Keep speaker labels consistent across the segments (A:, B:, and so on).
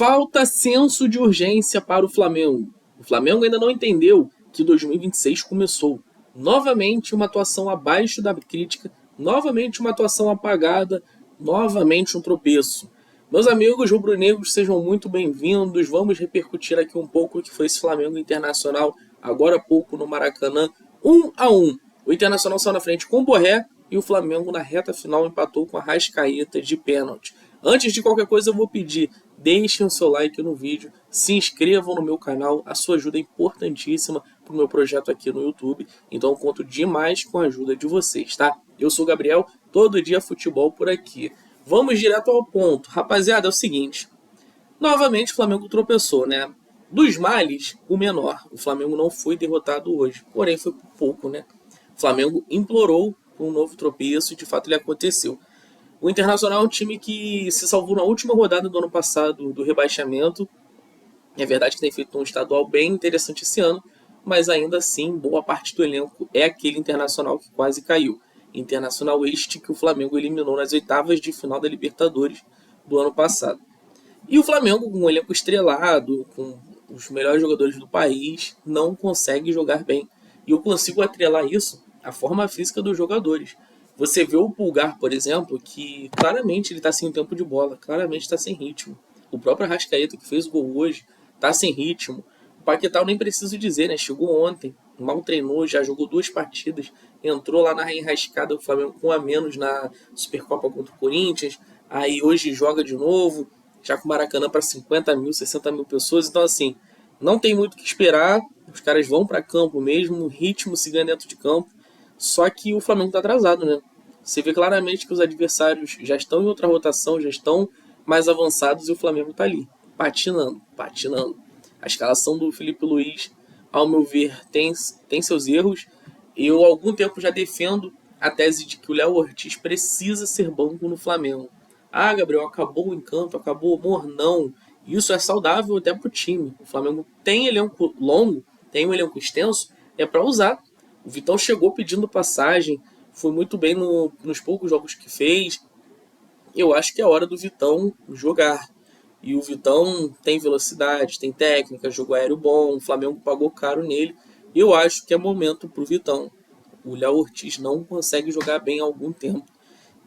A: Falta senso de urgência para o Flamengo. O Flamengo ainda não entendeu que 2026 começou. Novamente uma atuação abaixo da crítica, novamente uma atuação apagada, novamente um tropeço. Meus amigos rubro-negros, sejam muito bem-vindos. Vamos repercutir aqui um pouco o que foi esse Flamengo Internacional, agora há pouco no Maracanã, 1-1. O Internacional saiu na frente com o Borré e o Flamengo na reta final empatou com a Arrascaeta de pênalti. Antes de qualquer coisa eu vou pedir, deixem o seu like no vídeo, se inscrevam no meu canal, a sua ajuda é importantíssima para o meu projeto aqui no YouTube, então eu conto demais com a ajuda de vocês, tá? Eu sou o Gabriel, todo dia futebol por aqui. Vamos direto ao ponto. Rapaziada, é o seguinte, novamente o Flamengo tropeçou, né? Dos males, o menor. O Flamengo não foi derrotado hoje, porém foi por pouco, né? O Flamengo implorou por um novo tropeço e de fato ele aconteceu. O Internacional é um time que se salvou na última rodada do ano passado do rebaixamento. É verdade que tem feito um estadual bem interessante esse ano, mas ainda assim, boa parte do elenco é aquele Internacional que quase caiu. Internacional este que o Flamengo eliminou nas oitavas de final da Libertadores do ano passado. E o Flamengo, com um elenco estrelado, com os melhores jogadores do país, não consegue jogar bem. E eu consigo atrelar isso à forma física dos jogadores. Você vê o Pulgar, por exemplo, que claramente ele está sem tempo de bola, claramente está sem ritmo. O próprio Arrascaeta, que fez o gol hoje, está sem ritmo. O Paquetá eu nem preciso dizer, né? Chegou ontem, mal treinou, já jogou 2 partidas, entrou lá na enrascada do Flamengo com a menos na Supercopa contra o Corinthians, aí hoje joga de novo, já com o Maracanã para 50 mil, 60 mil pessoas, então assim, não tem muito o que esperar, os caras vão para campo mesmo, o ritmo se ganha dentro de campo, só que o Flamengo está atrasado, né? Você vê claramente que os adversários já estão em outra rotação, já estão mais avançados e o Flamengo está ali, patinando. A escalação do Felipe Luiz, ao meu ver, tem seus erros. Eu há algum tempo já defendo a tese de que o Léo Ortiz precisa ser banco no Flamengo. Ah, Gabriel, acabou o encanto, acabou o amor, não. Isso é saudável até para o time. O Flamengo tem elenco longo, tem um elenco extenso, é para usar. O Vitão chegou pedindo passagem, foi muito bem nos poucos jogos que fez. Eu acho que é hora do Vitão jogar. E o Vitão tem velocidade, tem técnica, jogo aéreo bom, o Flamengo pagou caro nele. E eu acho que é momento pro Vitão. O Léo Ortiz não consegue jogar bem há algum tempo.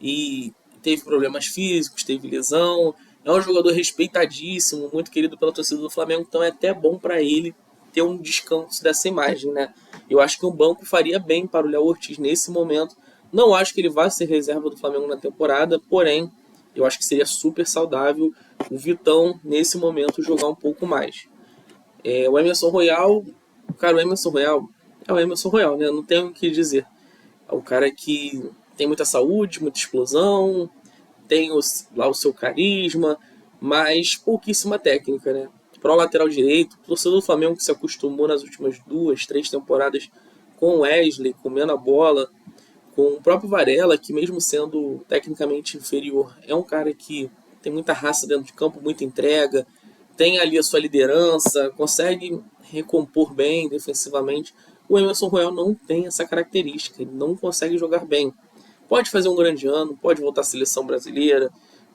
A: E teve problemas físicos, teve lesão. É um jogador respeitadíssimo, muito querido pela torcida do Flamengo, então é até bom para ele ter um descanso dessa imagem, né? Eu acho que um banco faria bem para o Léo Ortiz nesse momento. Não acho que ele vá ser reserva do Flamengo na temporada, porém, eu acho que seria super saudável o Vitão, nesse momento, jogar um pouco mais. O Emerson Royal, cara, o Emerson Royal é o Emerson Royal, né? Não tenho o que dizer. É o cara que tem muita saúde, muita explosão, tem lá o seu carisma, mas pouquíssima técnica, né? Para o lateral direito, o torcedor do Flamengo que se acostumou nas últimas 2, 3 temporadas com o Wesley, comendo a bola, com o próprio Varela, que mesmo sendo tecnicamente inferior, é um cara que tem muita raça dentro de campo, muita entrega, tem ali a sua liderança, consegue recompor bem defensivamente. O Emerson Royal não tem essa característica, ele não consegue jogar bem. Pode fazer um grande ano, pode voltar à seleção brasileira,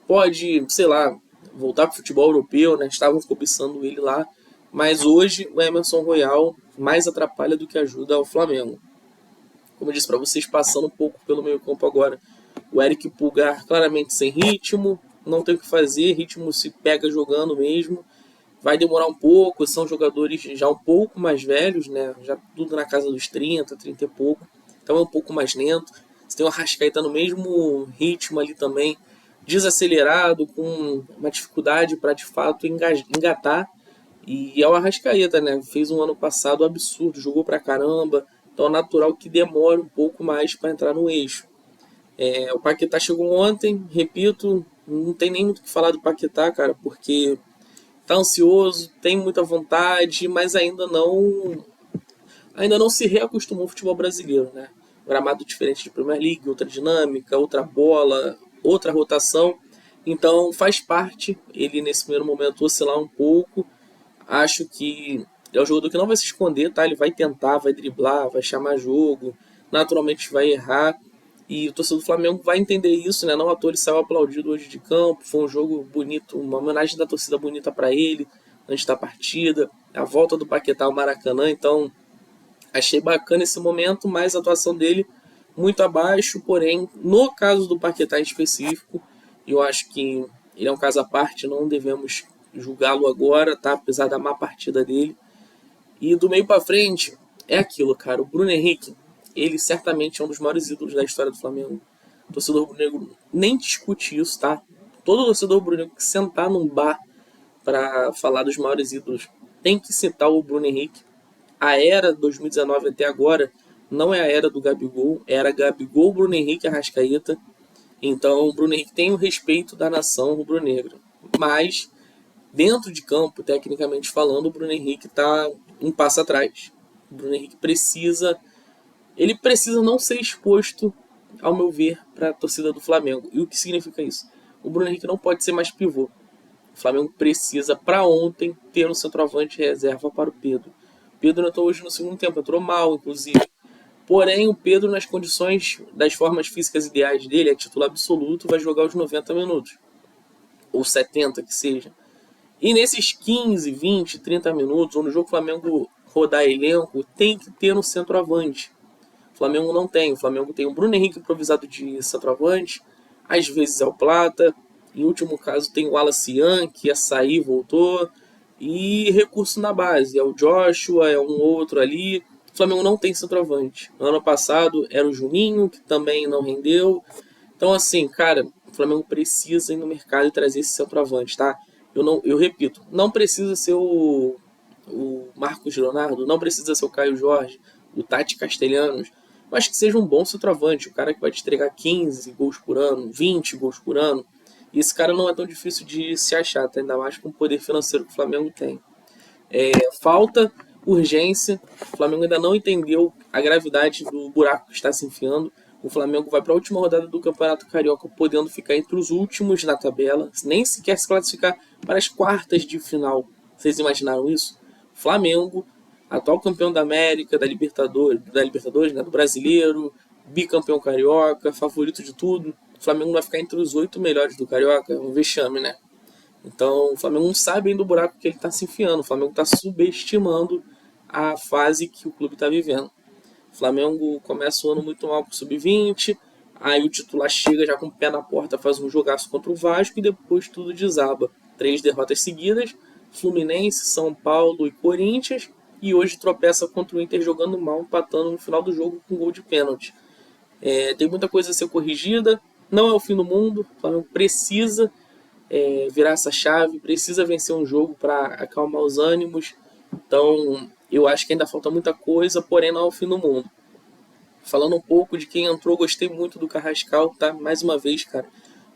A: pode, sei lá, voltar para o futebol europeu, né? Estavam cobiçando ele lá, mas hoje o Emerson Royal mais atrapalha do que ajuda ao Flamengo. Como eu disse para vocês, passando um pouco pelo meio campo agora, o Eric Pulgar claramente sem ritmo, não tem o que fazer, ritmo se pega jogando mesmo, vai demorar um pouco, são jogadores já um pouco mais velhos, né? Já tudo na casa dos 30, 30 e pouco, então é um pouco mais lento. Você tem o Arrascaeta no mesmo ritmo ali também, desacelerado, com uma dificuldade para de fato engatar. E é o Arrascaeta, né? Fez um ano passado absurdo, jogou pra caramba, então é natural que demore um pouco mais para entrar no eixo. O Paquetá chegou ontem, repito, não tem nem muito o que falar do Paquetá, cara, porque tá ansioso, tem muita vontade, mas ainda não se reacostumou ao futebol brasileiro, né? Gramado diferente de Premier League, outra dinâmica, outra bola, outra rotação. Então faz parte ele nesse primeiro momento oscilar um pouco. Acho que é um jogador que não vai se esconder, tá? Ele vai tentar, vai driblar, vai chamar jogo, naturalmente vai errar. E o torcedor do Flamengo vai entender isso, né? Não à toa ele saiu aplaudido hoje de campo. Foi um jogo bonito, uma homenagem da torcida bonita para ele antes da partida. A volta do Paquetá ao Maracanã. Então, achei bacana esse momento, mas a atuação dele muito abaixo. Porém, no caso do Paquetá em específico, eu acho que ele é um caso à parte. Não devemos julgá-lo agora, tá? Apesar da má partida dele. E do meio para frente, é aquilo, cara. O Bruno Henrique, ele certamente é um dos maiores ídolos da história do Flamengo. O torcedor rubro-negro nem discute isso, tá? Todo torcedor rubro-negro que sentar num bar para falar dos maiores ídolos tem que citar o Bruno Henrique. A era 2019 até agora não é a era do Gabigol, era Gabigol, Bruno Henrique e Arrascaeta. Então o Bruno Henrique tem o respeito da nação rubro-negra. Mas, dentro de campo, tecnicamente falando, o Bruno Henrique está um passo atrás. O Bruno Henrique precisa não ser exposto, ao meu ver, para a torcida do Flamengo. E o que significa isso? O Bruno Henrique não pode ser mais pivô. O Flamengo precisa, para ontem, ter um centroavante reserva para o Pedro. O Pedro entrou hoje no segundo tempo, entrou mal, inclusive. Porém, o Pedro, nas condições das formas físicas ideais dele, é titular absoluto, vai jogar os 90 minutos. Ou 70, que seja. E nesses 15, 20, 30 minutos, onde o jogo Flamengo rodar elenco, tem que ter um centroavante. O Flamengo não tem. O Flamengo tem o Bruno Henrique improvisado de centroavante, às vezes é o Plata, em último caso tem o Wallace Ian, que ia sair, voltou, e recurso na base, é o Joshua, é um outro ali. O Flamengo não tem centroavante. Ano passado era o Juninho, que também não rendeu. Então assim, cara, o Flamengo precisa ir no mercado e trazer esse centroavante, tá? Eu repito, não precisa ser o Marcos Leonardo, não precisa ser o Caio Jorge, o Tati Castelhanos, mas que seja um bom centroavante, o cara que vai te entregar 15 gols por ano, 20 gols por ano. E esse cara não é tão difícil de se achar, tá? Ainda mais com o poder financeiro que o Flamengo tem. Falta urgência, o Flamengo ainda não entendeu a gravidade do buraco que está se enfiando. O Flamengo vai para a última rodada do Campeonato Carioca podendo ficar entre os últimos na tabela, nem sequer se classificar para as quartas de final. Vocês imaginaram isso? Flamengo, atual campeão da América, da Libertadores, né, do Brasileiro, bicampeão carioca, favorito de tudo. O Flamengo vai ficar entre os 8 melhores do Carioca, um vexame, né? Então o Flamengo não sabe ainda o buraco que ele está se enfiando. O Flamengo está subestimando a fase que o clube está vivendo. O Flamengo começa o ano muito mal com o Sub-20, aí o titular chega já com o pé na porta, faz um jogaço contra o Vasco e depois tudo desaba. 3 derrotas seguidas, Fluminense, São Paulo e Corinthians, e hoje tropeça contra o Inter jogando mal, empatando no final do jogo com um gol de pênalti. Tem muita coisa a ser corrigida, não é o fim do mundo, o Flamengo precisa virar essa chave, precisa vencer um jogo para acalmar os ânimos. Então, eu acho que ainda falta muita coisa, porém não é o fim do mundo. Falando um pouco de quem entrou, gostei muito do Carrascal, tá? Mais uma vez, cara,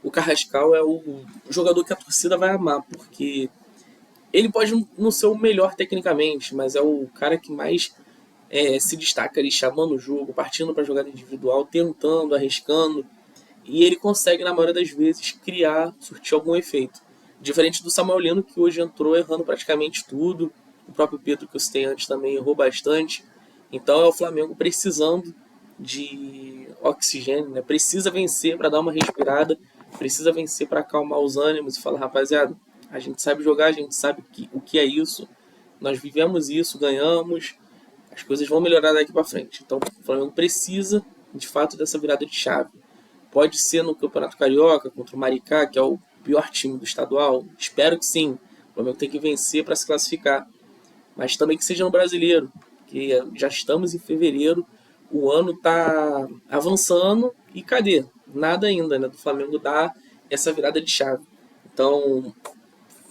A: o Carrascal é o jogador que a torcida vai amar, porque ele pode não ser o melhor tecnicamente, mas é o cara que mais se destaca ali, chamando o jogo, partindo para jogada individual, tentando, arriscando, e ele consegue, na maioria das vezes, surtir algum efeito. Diferente do Samuel Lino, que hoje entrou errando praticamente tudo. O próprio Pedro, que eu citei antes, também errou bastante. Então é o Flamengo precisando de oxigênio, né? Precisa vencer para dar uma respirada, precisa vencer para acalmar os ânimos e falar, rapaziada, a gente sabe jogar, a gente sabe o que é isso, nós vivemos isso, ganhamos, as coisas vão melhorar daqui para frente. Então o Flamengo precisa, de fato, dessa virada de chave. Pode ser no Campeonato Carioca, contra o Maricá, que é o pior time do estadual. Espero que sim. O Flamengo tem que vencer para se classificar. Mas também que seja no Brasileiro, que já estamos em fevereiro, o ano está avançando e cadê? Nada ainda, né? Do Flamengo dar essa virada de chave. Então,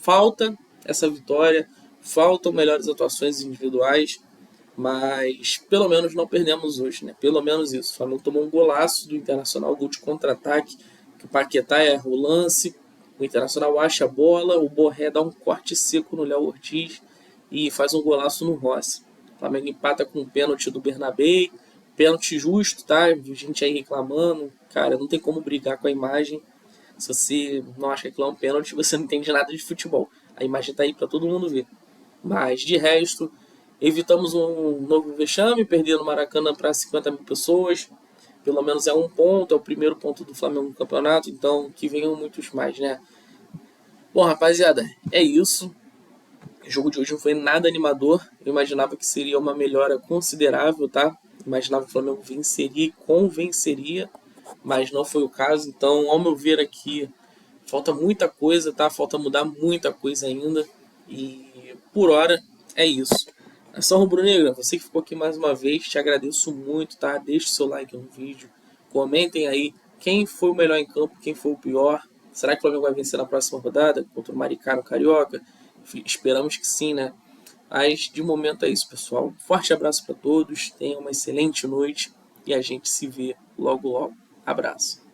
A: falta essa vitória, faltam melhores atuações individuais, mas pelo menos não perdemos hoje, né? Pelo menos isso. O Flamengo tomou um golaço do Internacional, gol de contra-ataque, que o Paquetá erra o lance, o Internacional acha a bola, o Borré dá um corte seco no Léo Ortiz e faz um golaço no Rossi. O Flamengo empata com um pênalti do Bernabé, pênalti justo, tá? Gente aí reclamando, cara, não tem como brigar com a imagem. Se você não acha que aquilo é um pênalti, você não entende nada de futebol. A imagem tá aí para todo mundo ver. Mas de resto, evitamos um novo vexame, perder no Maracanã para 50 mil pessoas. pelo menos é um ponto, é o primeiro ponto do Flamengo no campeonato, então que venham muitos mais, né? Bom, rapaziada, é isso. O jogo de hoje não foi nada animador. Eu imaginava que seria uma melhora considerável, tá? Imaginava que o Flamengo venceria e convenceria, mas não foi o caso. Então, ao meu ver aqui, falta muita coisa, tá? Falta mudar muita coisa ainda. E por hora é isso. Nação Rubro-Negra, você que ficou aqui mais uma vez, te agradeço muito, tá? Deixe seu like no vídeo. Comentem aí quem foi o melhor em campo, quem foi o pior. Será que o Flamengo vai vencer na próxima rodada contra o Maricá no Carioca? Esperamos que sim, né? Mas de momento é isso, pessoal. Forte abraço para todos, tenham uma excelente noite e a gente se vê logo logo. Abraço.